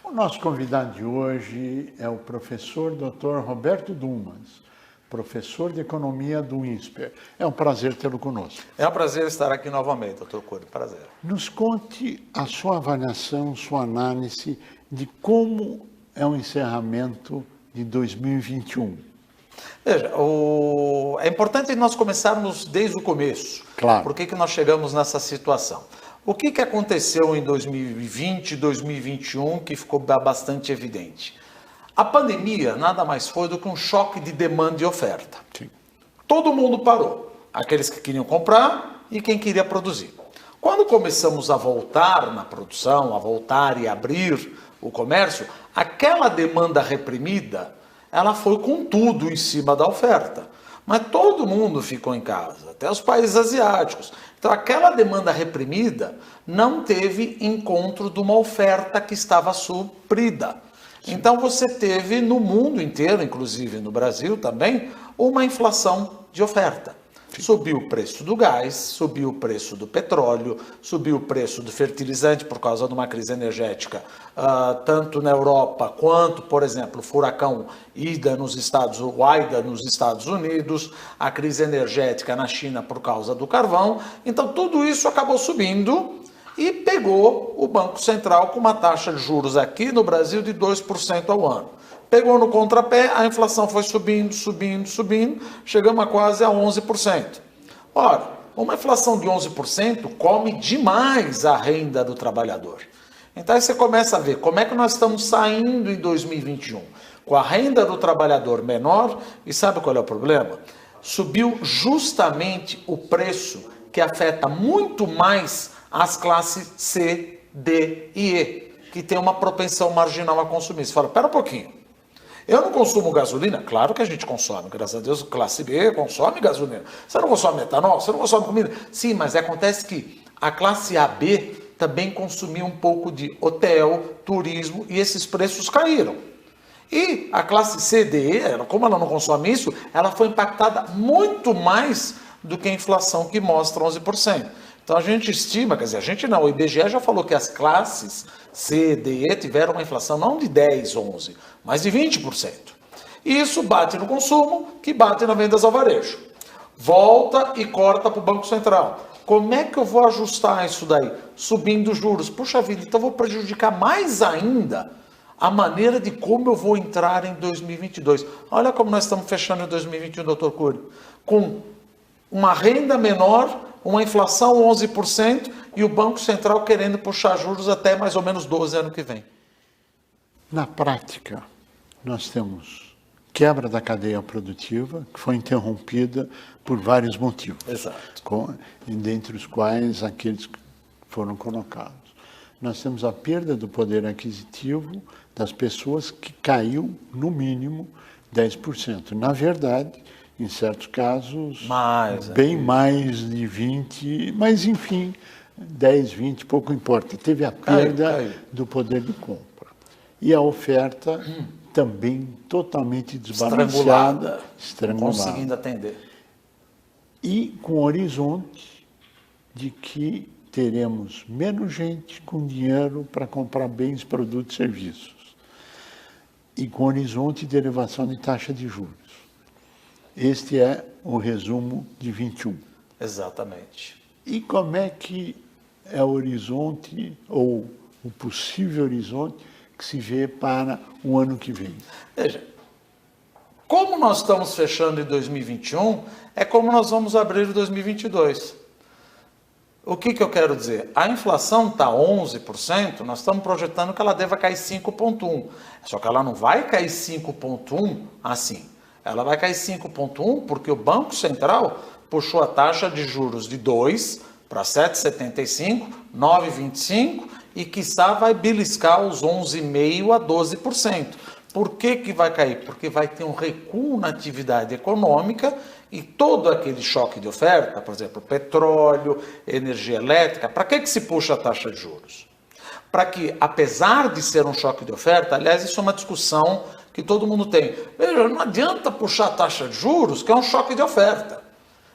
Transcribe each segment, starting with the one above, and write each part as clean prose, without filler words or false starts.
O nosso convidado de hoje é o professor Dr. Roberto Dumas, professor de Economia do INSPER. É um prazer tê-lo conosco. É um prazer estar aqui novamente, doutor Cury. Prazer. Nos conte a sua avaliação, sua análise de como é o encerramento de 2021. Veja, é importante nós começarmos desde o começo. Claro. Por que nós chegamos nessa situação? O que aconteceu em 2020 e 2021 que ficou bastante evidente? A pandemia nada mais foi do que um choque de demanda e oferta. Sim. Todo mundo parou. Aqueles que queriam comprar e quem queria produzir. Quando começamos a voltar na produção, a voltar e abrir o comércio, aquela demanda reprimida, ela foi com tudo em cima da oferta. Mas todo mundo ficou em casa, até os países asiáticos. Então aquela demanda reprimida não teve encontro de uma oferta que estava suprida. Sim. Então você teve no mundo inteiro, inclusive no Brasil também, uma inflação de oferta. Subiu o preço do gás, subiu o preço do petróleo, subiu o preço do fertilizante por causa de uma crise energética, tanto na Europa quanto, por exemplo, o furacão Ida nos Estados Unidos, a crise energética na China por causa do carvão. Então tudo isso acabou subindo e pegou o Banco Central com uma taxa de juros aqui no Brasil de 2% ao ano. Pegou no contrapé, a inflação foi subindo, chegamos a quase a 11%. Ora, uma inflação de 11% come demais a renda do trabalhador. Então aí você começa a ver como é que nós estamos saindo em 2021. Com a renda do trabalhador menor, e sabe qual é o problema? Subiu justamente o preço que afeta muito mais as classes C, D e E, que tem uma propensão marginal a consumir. Você fala, pera um pouquinho. Eu não consumo gasolina? Claro que a gente consome, graças a Deus, classe B consome gasolina. Você não consome etanol? Você não consome comida? Sim, mas acontece que a classe AB também consumia um pouco de hotel, turismo, e esses preços caíram. E a classe C, D, E, como ela não consome isso, ela foi impactada muito mais do que a inflação que mostra 11%. Então a gente estima, quer dizer, a gente não, o IBGE já falou que as classes C, D e E tiveram uma inflação não de 10, 11, mas de 20%. E isso bate no consumo, que bate nas vendas ao varejo. Volta e corta para o Banco Central. Como é que eu vou ajustar isso daí? Subindo os juros. Puxa vida, então eu vou prejudicar mais ainda a maneira de como eu vou entrar em 2022. Olha como nós estamos fechando em 2021, doutor Cury. Com uma renda menor, uma inflação 11% e o Banco Central querendo puxar juros até mais ou menos 12 ano que vem. Na prática, nós temos quebra da cadeia produtiva, que foi interrompida por vários motivos. Exato. Dentre os quais aqueles que foram colocados. Nós temos a perda do poder aquisitivo das pessoas, que caiu no mínimo 10%. Na verdade, em certos casos, bem mais de 20%, mas enfim, 10, 20, pouco importa. Teve a perda do poder de compra. E a oferta também totalmente desbalanceada, estrangulada. Conseguindo atender. E com o horizonte de que teremos menos gente com dinheiro para comprar bens, produtos e serviços. E com o horizonte de elevação de taxa de juros. Este é o resumo de 21. Exatamente. E como é que é o horizonte, ou o possível horizonte, que se vê para o ano que vem? Veja, como nós estamos fechando em 2021, é como nós vamos abrir em 2022. O que eu quero dizer? A inflação está 11%, nós estamos projetando que ela deva cair 5,1%. Só que ela não vai cair 5,1% assim. Ela vai cair 5,1% porque o Banco Central puxou a taxa de juros de 2% para 7,75%, 9,25% e, quiçá, vai beliscar os 11,5% a 12%. Por que vai cair? Porque vai ter um recuo na atividade econômica e todo aquele choque de oferta, por exemplo, petróleo, energia elétrica. Para que se puxa a taxa de juros? Para que, apesar de ser um choque de oferta, aliás, isso é uma discussão que todo mundo tem. Veja, não adianta puxar a taxa de juros, que é um choque de oferta.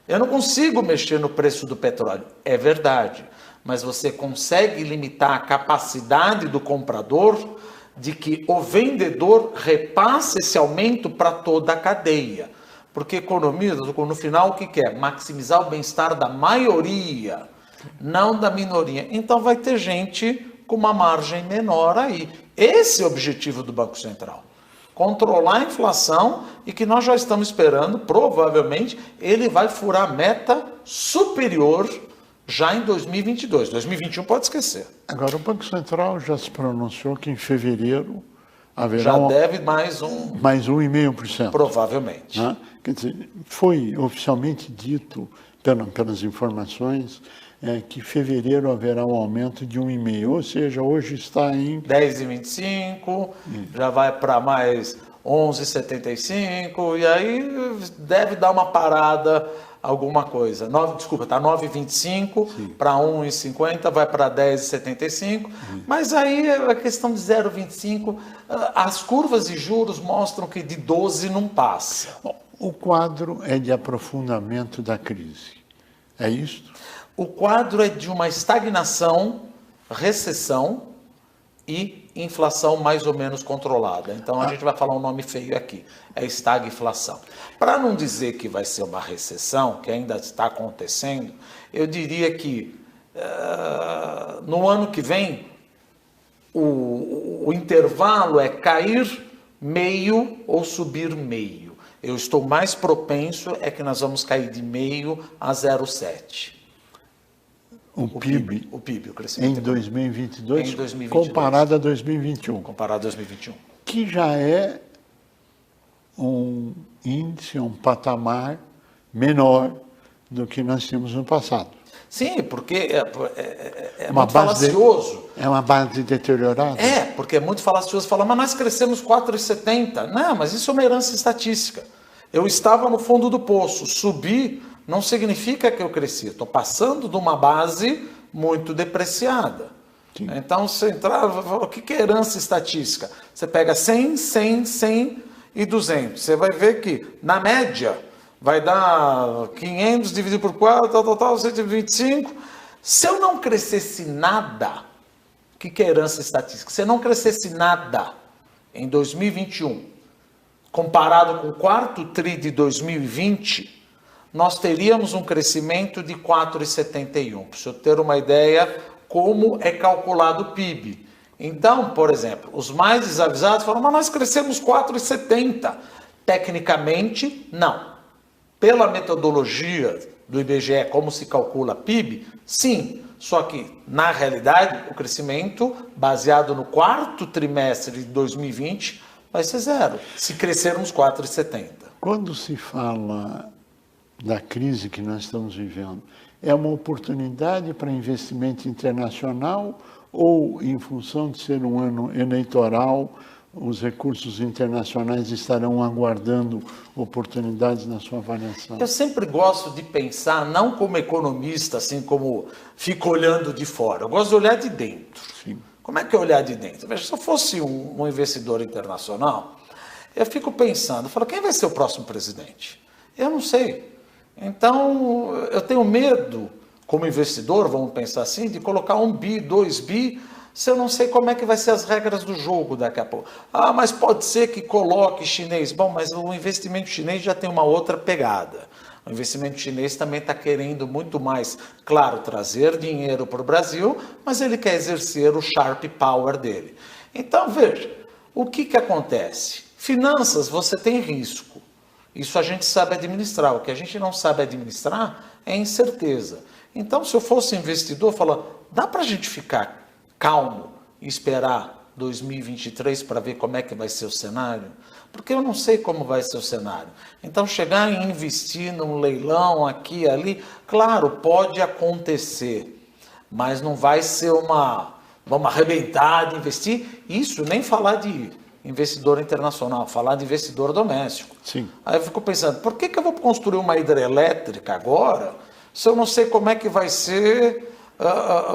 Eu não consigo mexer no preço do petróleo. É verdade, mas você consegue limitar a capacidade do comprador de que o vendedor repasse esse aumento para toda a cadeia. Porque economia, no final, o que é? Maximizar o bem-estar da maioria, não da minoria. Então vai ter gente com uma margem menor aí. Esse é o objetivo do Banco Central. Controlar a inflação e que nós já estamos esperando, provavelmente, ele vai furar meta superior já em 2022. 2021 pode esquecer. Agora, o Banco Central já se pronunciou que em fevereiro haverá Já deve mais 1,5%. Provavelmente. Né? Quer dizer, foi oficialmente dito, pelas informações, que em fevereiro haverá um aumento de 1,5%, ou seja, hoje está em 10,25, já vai para mais 11,75, e aí deve dar uma parada, alguma coisa. Está 9,25 para 1,50, vai para 10,75, mas aí a questão de 0,25, as curvas de juros mostram que de 12 não passa. Bom, o quadro é de aprofundamento da crise, é isso? O quadro é de uma estagnação, recessão e inflação mais ou menos controlada. Então a gente vai falar um nome feio aqui, é estagflação. Para não dizer que vai ser uma recessão, que ainda está acontecendo, eu diria que no ano que vem o intervalo é cair meio ou subir meio. Eu estou mais propenso é que nós vamos cair de meio a 0,7. O PIB, o crescimento em 2022, em 2022, comparado a 2021. Comparado a 2021. Que já é um índice, um patamar menor do que nós tínhamos no passado. Sim, porque é Uma muito falacioso. É uma base deteriorada? Porque é muito falacioso falar, mas nós crescemos 4,70. Não, mas isso é uma herança estatística. Eu estava no fundo do poço, subi, não significa que eu cresci. Estou passando de uma base muito depreciada. Sim. Então, você entrar, o que é herança estatística? Você pega 100, 100, 100 e 200. Você vai ver que, na média, vai dar 500 dividido por 4, tal, 125. Se eu não crescesse nada, o que é herança estatística? Se eu não crescesse nada em 2021, comparado com o quarto tri de 2020, nós teríamos um crescimento de 4,71. Para você ter uma ideia como é calculado o PIB. Então, por exemplo, os mais desavisados falam, mas nós crescemos 4,70. Tecnicamente, não. Pela metodologia do IBGE, como se calcula PIB, sim. Só que, na realidade, o crescimento, baseado no quarto trimestre de 2020, vai ser zero, se crescermos 4,70. Quando se fala da crise que nós estamos vivendo, é uma oportunidade para investimento internacional ou, em função de ser um ano eleitoral, os recursos internacionais estarão aguardando oportunidades na sua avaliação? Eu sempre gosto de pensar, não como economista, assim como fico olhando de fora, eu gosto de olhar de dentro. Sim. Como é que é olhar de dentro? Veja, se eu fosse um investidor internacional, eu fico pensando, eu falo, quem vai ser o próximo presidente? Eu não sei. Então, eu tenho medo, como investidor, vamos pensar assim, de colocar 1 bi, 2 bi, se eu não sei como é que vai ser as regras do jogo daqui a pouco. Ah, mas pode ser que coloque chinês. Bom, mas o investimento chinês já tem uma outra pegada. O investimento chinês também está querendo muito mais, claro, trazer dinheiro para o Brasil, mas ele quer exercer o sharp power dele. Então, veja, o que acontece? Finanças, você tem risco. Isso a gente sabe administrar. O que a gente não sabe administrar é incerteza. Então, se eu fosse investidor, eu falo, dá para a gente ficar calmo e esperar 2023 para ver como é que vai ser o cenário? Porque eu não sei como vai ser o cenário. Então, chegar e investir num leilão aqui e ali, claro, pode acontecer, mas não vai ser vamos arrebentar de investir. Isso, nem falar de investidor internacional, falar de investidor doméstico. Sim. Aí eu fico pensando, por que eu vou construir uma hidrelétrica agora se eu não sei como é que vai ser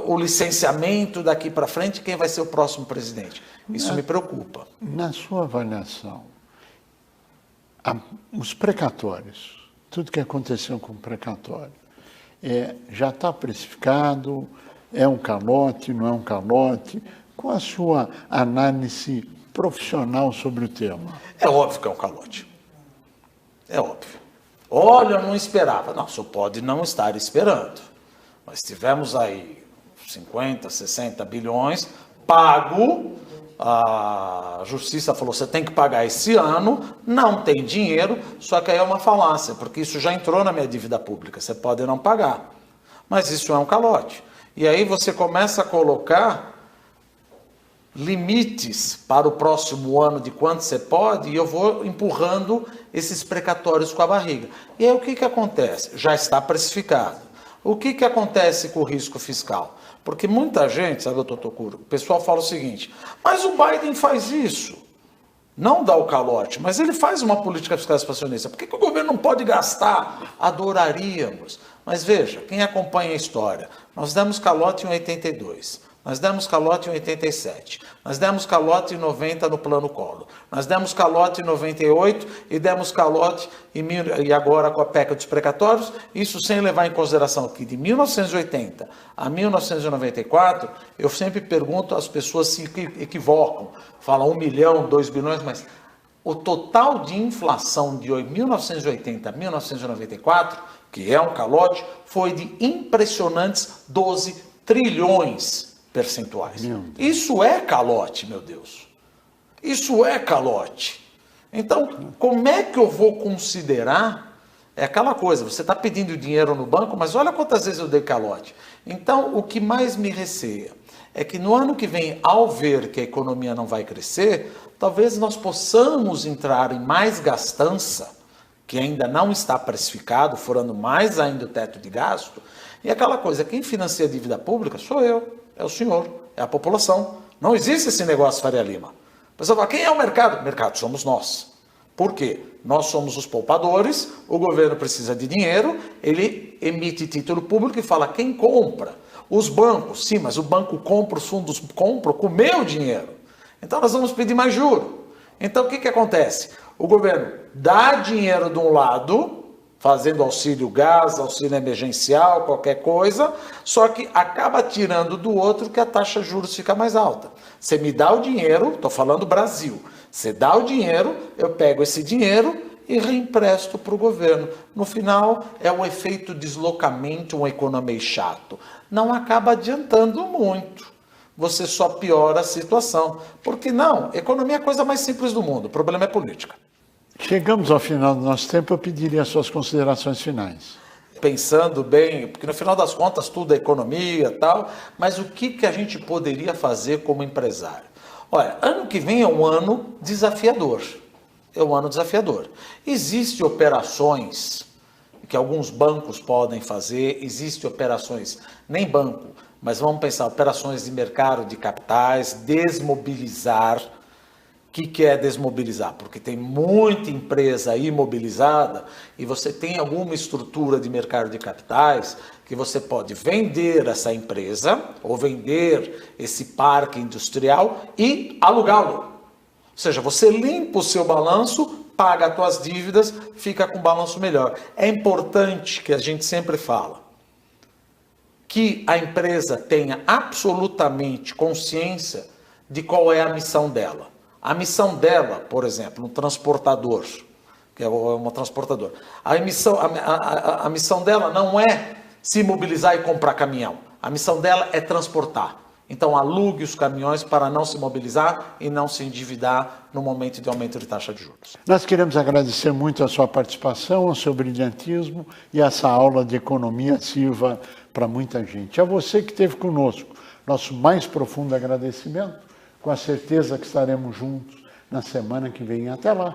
o licenciamento daqui para frente, quem vai ser o próximo presidente? Isso me preocupa. Na sua avaliação, os precatórios, tudo que aconteceu com o precatório, já está precificado? É um calote, não é um calote? Qual a sua análise profissional sobre o tema? É óbvio que é um calote. É óbvio. Olha, eu não esperava. Não, só pode não estar esperando. Nós tivemos aí 50, 60 bilhões pago. A justiça falou, você tem que pagar esse ano, não tem dinheiro, só que aí é uma falácia, porque isso já entrou na minha dívida pública, você pode não pagar. Mas isso é um calote. E aí você começa a colocar limites para o próximo ano de quanto você pode, e eu vou empurrando esses precatórios com a barriga. E aí o que acontece? Já está precificado. O que acontece com o risco fiscal? Porque muita gente, sabe, doutor Tocuro, o pessoal fala o seguinte, mas o Biden faz isso, não dá o calote, mas ele faz uma política fiscal expansionista. Por que o governo não pode gastar? Adoraríamos. Mas veja, quem acompanha a história, nós demos calote em 82, nós demos calote em 87, nós demos calote em 90 no Plano Collor, nós demos calote em 98 e demos calote e agora com a PEC dos precatórios, isso sem levar em consideração que de 1980 a 1994, eu sempre pergunto, as pessoas se equivocam, falam 1 milhão, 2 bilhões, mas o total de inflação de 1980 a 1994, que é um calote, foi de impressionantes 12 trilhões percentuais. Isso é calote, meu Deus. Isso é calote. Então, como é que eu vou considerar? É aquela coisa, você está pedindo dinheiro no banco, mas olha quantas vezes eu dei calote. Então, o que mais me receia é que no ano que vem, ao ver que a economia não vai crescer, talvez nós possamos entrar em mais gastança, que ainda não está precificado, furando mais ainda o teto de gasto. E aquela coisa, quem financia a dívida pública sou eu. É o senhor, é a população. Não existe esse negócio, Faria Lima. A pessoa fala, quem é o mercado? O mercado somos nós. Por quê? Nós somos os poupadores, o governo precisa de dinheiro, ele emite título público e fala, quem compra? Os bancos, sim, mas o banco compra, os fundos compram com o meu dinheiro. Então nós vamos pedir mais juro. Então o que acontece? O governo dá dinheiro de um lado, fazendo auxílio gás, auxílio emergencial, qualquer coisa, só que acaba tirando do outro que a taxa de juros fica mais alta. Você me dá o dinheiro, estou falando Brasil, você dá o dinheiro, eu pego esse dinheiro e reempresto para o governo. No final, é o efeito deslocamento, um economês chato. Não acaba adiantando muito. Você só piora a situação. Porque não, economia é a coisa mais simples do mundo, o problema é política. Chegamos ao final do nosso tempo, eu pediria as suas considerações finais. Pensando bem, porque no final das contas tudo é economia e tal, mas o que a gente poderia fazer como empresário? Olha, ano que vem é um ano desafiador. É um ano desafiador. Existem operações que alguns bancos podem fazer, existem operações, nem banco, mas vamos pensar, operações de mercado de capitais, desmobilizar. O que é desmobilizar? Porque tem muita empresa imobilizada e você tem alguma estrutura de mercado de capitais que você pode vender essa empresa ou vender esse parque industrial e alugá-lo. Ou seja, você limpa o seu balanço, paga as suas dívidas, fica com um balanço melhor. É importante que a gente sempre fala que a empresa tenha absolutamente consciência de qual é a missão dela. A missão dela, por exemplo, um transportador, que é uma transportadora, a missão dela não é se mobilizar e comprar caminhão. A missão dela é transportar. Então, alugue os caminhões para não se mobilizar e não se endividar no momento de aumento de taxa de juros. Nós queremos agradecer muito a sua participação, o seu brilhantismo e essa aula de economia sirva para muita gente. A você que esteve conosco, nosso mais profundo agradecimento, com a certeza que estaremos juntos na semana que vem. Até lá!